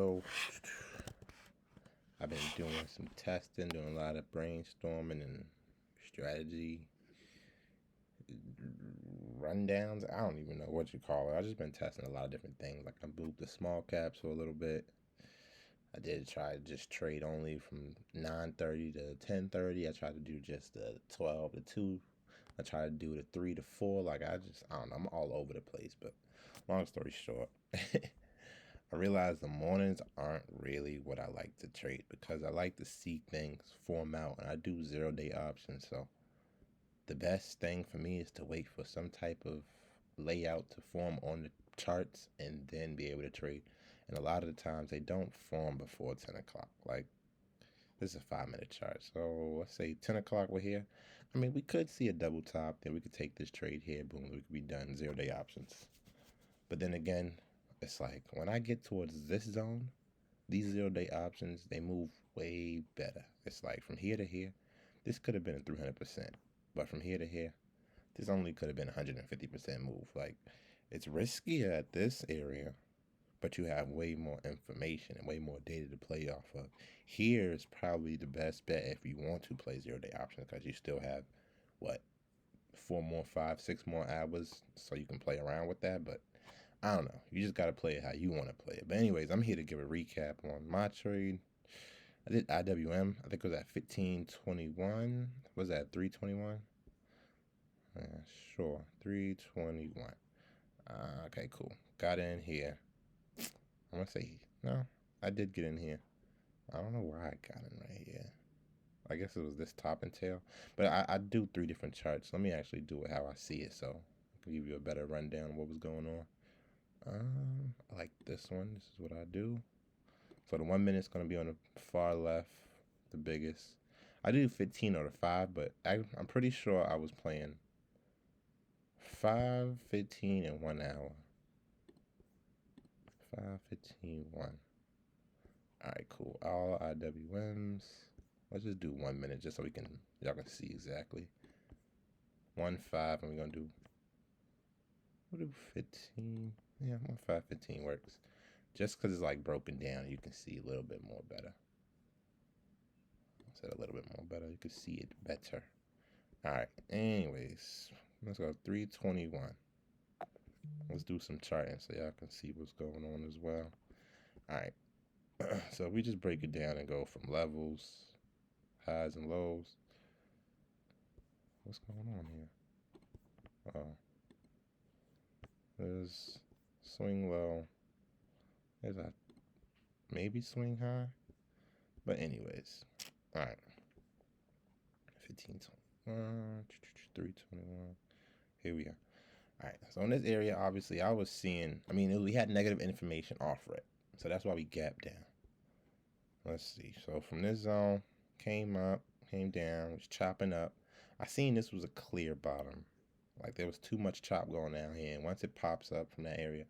So I've been doing some testing, doing a lot of brainstorming and strategy rundowns. I don't even know what you call it. I've just been testing a lot of different things. Like I moved the small caps for a little bit. I did try to just trade only from 9:30 to 10:30. I tried to do just the 12 to 2. I tried to do the 3 to 4. Like I don't know. I'm all over the place. But long story short, I realized the mornings aren't really what I like to trade because I like to see things form out, and I do 0-day options. So the best thing for me is to wait for some type of layout to form on the charts and then be able to trade. And a lot of the times they don't form before 10 o'clock. Like this is a 5-minute chart. So let's say 10 o'clock we're here. I mean, we could see a double top. Then we could take this trade here. Boom, we could be done. 0-day options. But then again, it's like when I get towards this zone, these 0-day options, they move way better. It's like from here to here, this could have been a 300%. But from here to here, this only could have been a 150% move. Like, it's riskier at this area, but you have way more information and way more data to play off of. Here is probably the best bet if you want to play 0-day options because you still have, 4 more, 5, 6 more hours so you can play around with that. But I don't know. You just got to play it how you want to play it. But anyways, I'm here to give a recap on my trade. I did IWM. I think it was at 1521. Was that 321? Yeah, sure. 321. Okay, cool. Got in here. I'm going to say, no, I did get in here. I don't know why I got in right here. I guess it was this top and tail. But I do 3 different charts. Let me actually do it how I see it so I can give you a better rundown of what was going on. I like this one. This is what I do. So the 1 minute's going to be on the far left, the biggest. I do 15 or the 5, but I'm pretty sure I was playing 5, 15, and 1 hour. 5, 15, 1. Alright, cool. All IWMs. Let's just do 1 minute just so y'all can see exactly. 1, 5, and we're going to do, we'll do 15. Yeah, 1, 5, 15 works. Just because it's like broken down, you can see a little bit more better. I said a little bit more better. You can see it better. All right. Anyways, let's go 321. Let's do some charting so y'all can see what's going on as well. All right. So we just break it down and go from levels, highs and lows. What's going on here? Oh. There's swing low. There's a maybe swing high. But anyways. All right. 1521. 321. Here we are. All right, so in this area, obviously, I was seeing, we had negative information off it. So that's why we gapped down. Let's see. So from this zone, came up, came down, was chopping up. I seen this was a clear bottom. Like there was too much chop going down here. And once it pops up from that area,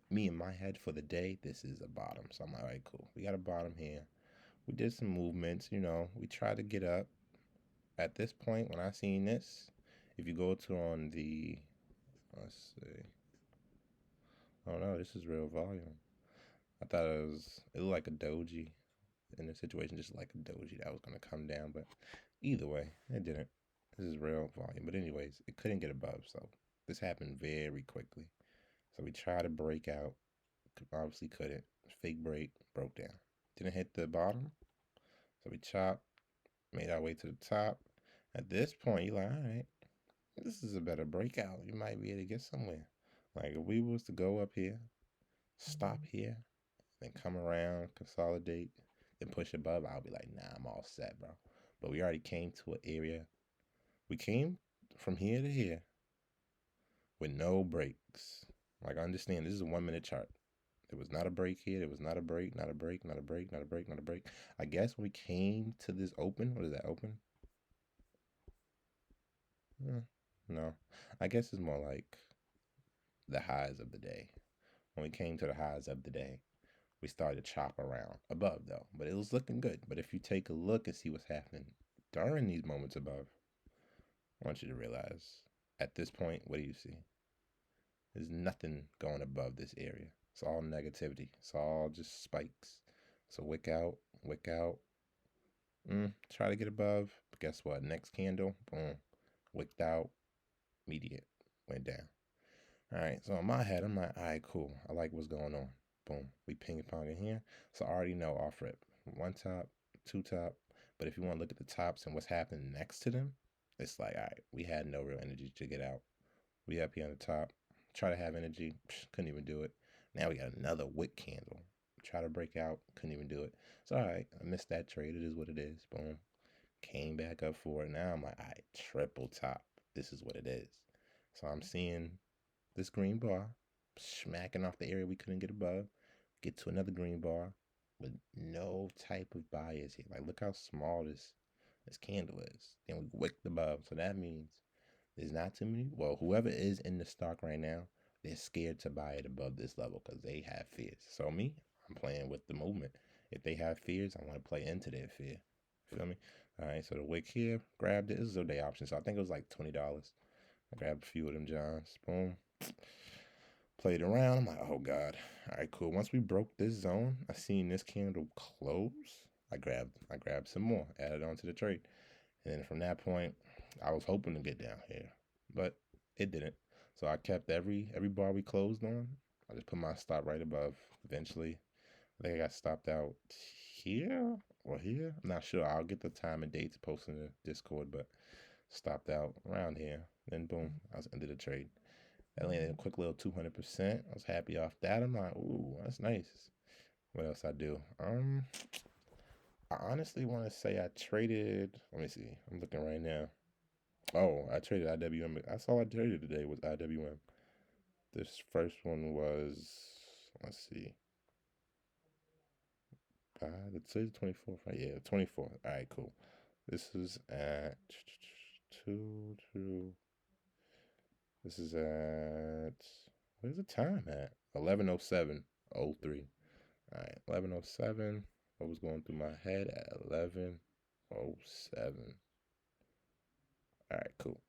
me in my head for the day, this is a bottom. So I'm like, all right, cool. We got a bottom here. We did some movements, we tried to get up. At this point, when I seen this, if you go to on the, let's see. Oh no, this is real volume. I thought it looked like a doji in this situation, just like a doji that was going to come down. But either way, it didn't. This is real volume. But anyways, it couldn't get above. So this happened very quickly. So we tried to break out. Obviously couldn't. Fake break, broke down. Didn't hit the bottom. So we chopped, made our way to the top. At this point, you're like, all right, this is a better breakout. You might be able to get somewhere. Like if we was to go up here, stop here, then come around, consolidate, then push above, I'll be like, nah, I'm all set, bro. But we already came to an area. We came from here to here with no breaks. Like, understand, this is a 1 minute chart. There was not a break here. There was not a break, not a break, not a break, not a break, not a break. I guess when we came to this open, what is that, open? No. I guess it's more like the highs of the day. When we came to the highs of the day, we started to chop around above though, but it was looking good. But if you take a look and see what's happening during these moments above, I want you to realize at this point, what do you see? There's nothing going above this area. It's all negativity. It's all just spikes. So wick out, wick out. Try to get above. But guess what? Next candle, boom, wicked out, immediate, went down. All right, so in my head, I'm like, all right, cool. I like what's going on. Boom, we ping pong in here. So I already know off rip. One top, two top. But if you want to look at the tops and what's happening next to them, it's like, all right, we had no real energy to get out. We up here on the top. Try to have energy. Couldn't even do it. Now we got another wick candle. Try to break out. Couldn't even do it. So, all right, I missed that trade. It is what it is. Boom. Came back up for it. Now I'm like, all right, triple top. This is what it is. So I'm seeing this green bar smacking off the area we couldn't get above. Get to another green bar with no type of bias here. Like, look how small this candle is. Then we wicked above. So that means there's not too many. Well, whoever is in the stock right now, they're scared to buy it above this level because they have fears. So me, I'm playing with the movement. If they have fears, I want to play into their fear. Feel me? All right, so the wick here, grabbed it. This is a day option, so I think it was like $20. I grabbed a few of them Johns. Boom. Played around. I'm like, oh God. All right, cool. Once we broke this zone, I seen this candle close. I grabbed some more, added on to the trade. And then from that point, I was hoping to get down here, but it didn't. So I kept every bar we closed on. I just put my stop right above. Eventually, I think I got stopped out here or here. I'm not sure. I'll get the time and date to post in the Discord, but stopped out around here. Then boom, I was ended the trade. That landed a quick little 200%. I was happy off that. I'm like, ooh, that's nice. What else I do? I honestly want to say I traded. Let me see. I'm looking right now. Oh, I traded IWM. That's all I traded today was IWM. This first one was, let's see. Today's the 24th, right? Yeah, 24th. All right, cool. This is at 2. This is at, where's the time at? 11:07:03. All right, 11:07. What was going through my head at 11:07? All right, cool.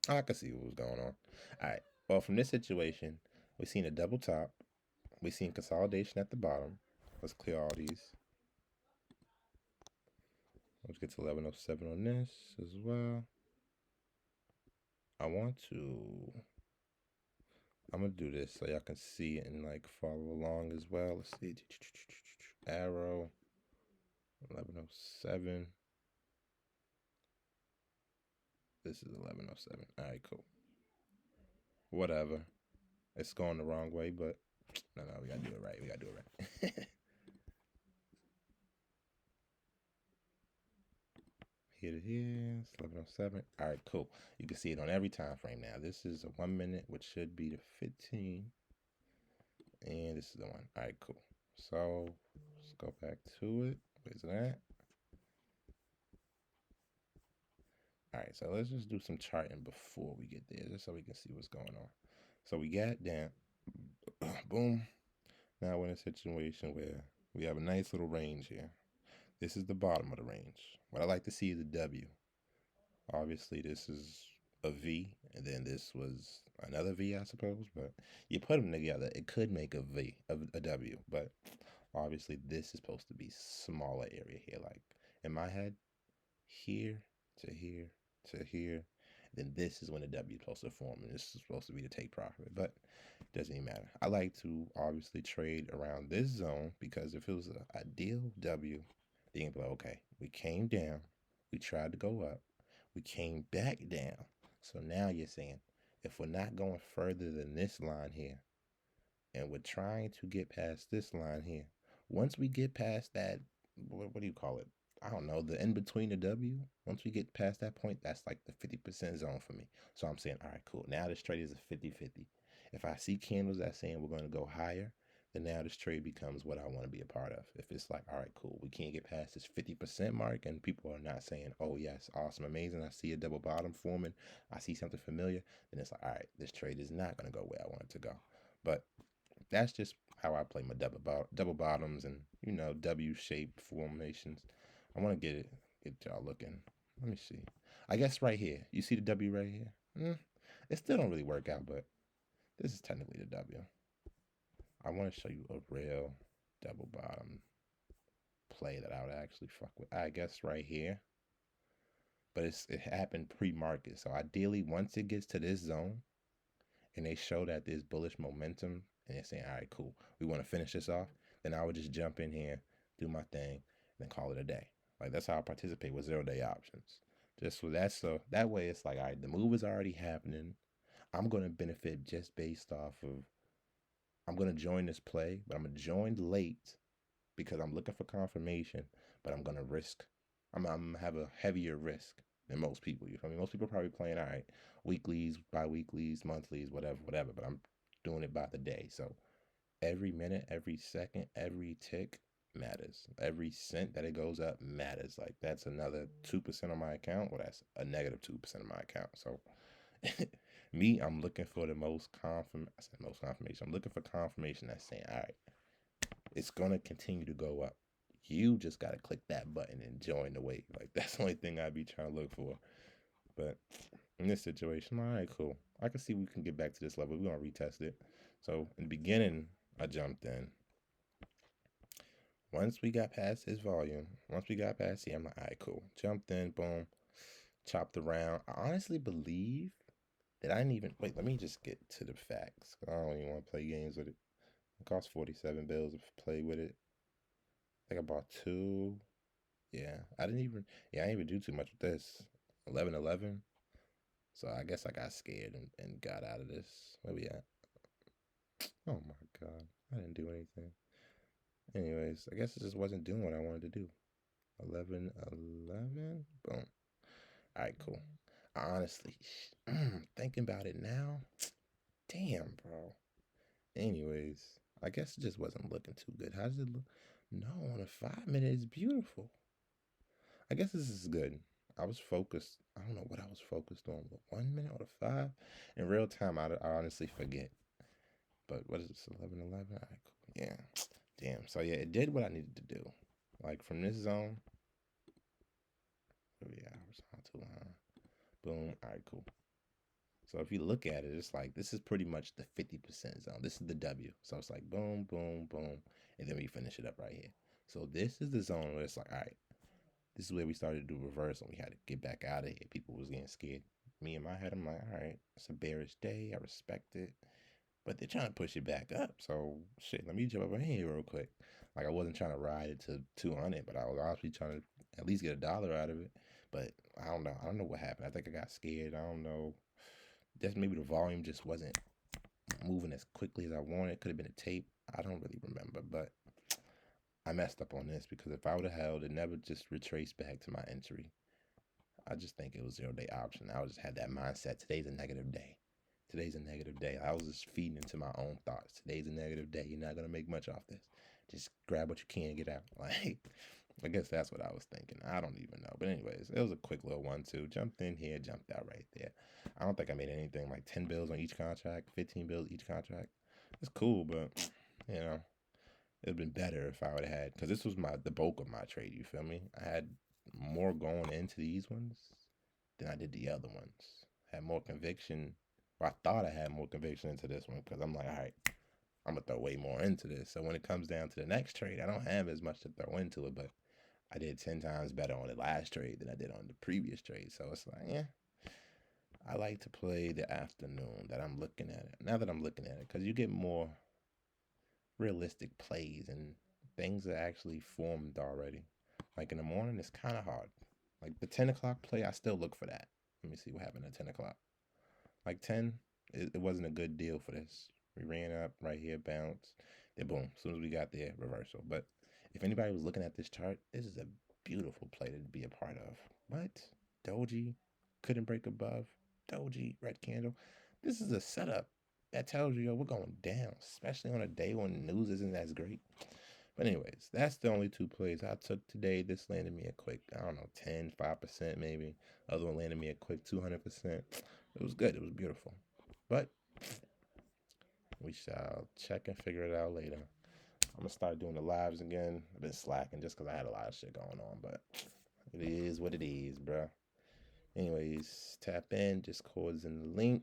I could see what was going on. All right. Well, from this situation, we've seen a double top. We've seen consolidation at the bottom. Let's clear all these. Let's get to 11:07 on this as well. I'm gonna do this so y'all can see it and like follow along as well. Let's see. Arrow. 11:07. This is 11:07. All right, cool. Whatever. It's going the wrong way, but no, we gotta do it right. We gotta do it right. Here it is, 11:07. All right, cool. You can see it on every time frame now. This is a 1 minute, which should be the 15. And this is the one. All right, cool. So let's go back to it. Where's that? All right, so let's just do some charting before we get there, just so we can see what's going on. So we got down, boom. Now we're in a situation where we have a nice little range here. This is the bottom of the range. What I like to see is a W. Obviously, this is a V, and then this was another V, I suppose. But you put them together, it could make a V, a W. But obviously, this is supposed to be smaller area here. Like in my head, here to here to here. Then this is when the W is supposed to form, and this is supposed to be the take profit. But it doesn't even matter. I like to obviously trade around this zone because if it was an ideal W, then you'd be like, okay, we came down, we tried to go up, we came back down. So now you're saying, if we're not going further than this line here, and we're trying to get past this line here, once we get past that, what do you call it? I don't know, the in between the W. Once we get past that point, that's like the 50% zone for me. So I'm saying, all right, cool. Now this trade is a 50-50. If I see candles that saying we're going to go higher, then now this trade becomes what I want to be a part of. If it's like, all right, cool, we can't get past this 50% mark and people are not saying, oh, yes, awesome, amazing, I see a double bottom forming, I see something familiar, then it's like, all right, this trade is not going to go where I want it to go. But that's just how I play my double bottoms and, you know, W-shaped formations. I want to get y'all looking. Let me see. I guess right here. You see the W right here? It still don't really work out, but this is technically the W. I want to show you a real double bottom play that I would actually fuck with. I guess right here, but it happened pre-market. So ideally, once it gets to this zone and they show that there's bullish momentum and they're saying, all right, cool, we want to finish this off, then I would just jump in here, do my thing, and then call it a day. Like that's how I participate with 0 day options. Just so that way it's like, all right, the move is already happening. I'm gonna benefit just based off of I'm gonna join this play, but I'm gonna join late because I'm looking for confirmation, but I'm gonna risk. I'm gonna have a heavier risk than most people. You feel me? Most people are probably playing all right, weeklies, bi-weeklies, monthlies, whatever. But I'm doing it by the day. So every minute, every second, every tick matters. Every cent that it goes up matters. Like that's another 2% on my account. Well, that's a negative 2% of my account. So me, I'm looking for the most confirmation. I said most confirmation. I'm looking for confirmation that's saying, all right, it's gonna continue to go up. You just gotta click that button and join the wave. Like that's the only thing I'd be trying to look for. But in this situation, all right, cool. I can see we can get back to this level. We're gonna retest it. So in the beginning, I jumped in. Once we got past this volume, once we got past here, I'm like, all right, cool. Jumped in, boom, chopped around. I honestly believe that I didn't even wait. Let me just get to the facts. I don't even want to play games with it. It cost 47 bills to play with it. I think I bought two. Yeah, I didn't even. Yeah, I didn't even do too much with this. 11-11. So I guess I got scared and got out of this. Where we at? Oh my god, I didn't do anything. Anyways, I guess it just wasn't doing what I wanted to do. 11-11. Boom. All right, cool. Honestly, thinking about it now, damn, bro. Anyways, I guess it just wasn't looking too good. How does it look? No, on a 5 minute, it's beautiful. I guess this is good. I was focused. I don't know what I was focused on, but 1 minute or the five in real time, I honestly forget. But what is this? 11-11. All right, cool. Yeah. Damn. So yeah, it did what I needed to do. Like from this zone. Oh yeah, horizontal line. Boom. All right, cool. So if you look at it, it's like this is pretty much the 50% zone. This is the W. So it's like boom, boom, boom, and then we finish it up right here. So this is the zone where it's like, all right, this is where we started to do reverse and we had to get back out of here. People was getting scared. Me in my head, I'm like, all right, it's a bearish day. I respect it. But they're trying to push it back up. So shit, let me jump up in here real quick. Like I wasn't trying to ride it to 200, but I was honestly trying to at least get $1 out of it. But I don't know. I don't know what happened. I think I got scared. I don't know. Just maybe the volume just wasn't moving as quickly as I wanted. Could have been a tape. I don't really remember, but I messed up on this because if I would have held, it never just retraced back to my entry. I just think it was 0 day option. I just had that mindset. Today's a negative day. Today's a negative day. I was just feeding into my own thoughts. Today's a negative day. You're not gonna make much off this. Just grab what you can and get out. Like, I guess that's what I was thinking. I don't even know. But anyways, it was a quick little 1-2. Jumped in here, jumped out right there. I don't think I made anything like 10 bills on each contract, 15 bills each contract. It's cool, but you know, it'd been better if I would have had because this was the bulk of my trade. You feel me? I had more going into these ones than I did the other ones. Had more conviction. Or I thought I had more conviction into this one because I'm like, all right, I'm gonna throw way more into this. So when it comes down to the next trade, I don't have as much to throw into it, but I did 10 times better on the last trade than I did on the previous trade. So it's like, yeah, I like to play the afternoon that I'm looking at it. Now that I'm looking at it, because you get more realistic plays and things are actually formed already. Like in the morning, it's kind of hard. Like the 10 o'clock play, I still look for that. Let me see what happened at 10 o'clock. Like 10, it wasn't a good deal for this. We ran up right here, bounce, then boom. As soon as we got there, reversal. But if anybody was looking at this chart, this is a beautiful play to be a part of. What? Doji couldn't break above. Doji, red candle. This is a setup that tells you, yo, we're going down, especially on a day when news isn't as great. But anyways, that's the only two plays I took today. This landed me a quick, I don't know, 10, 5% maybe. Other one landed me a quick 200%. It was good. It was beautiful. But we shall check and figure it out later. I'm going to start doing the lives again. I've been slacking just because I had a lot of shit going on. But it is what it is, bro. Anyways, tap in. Discord's in the link.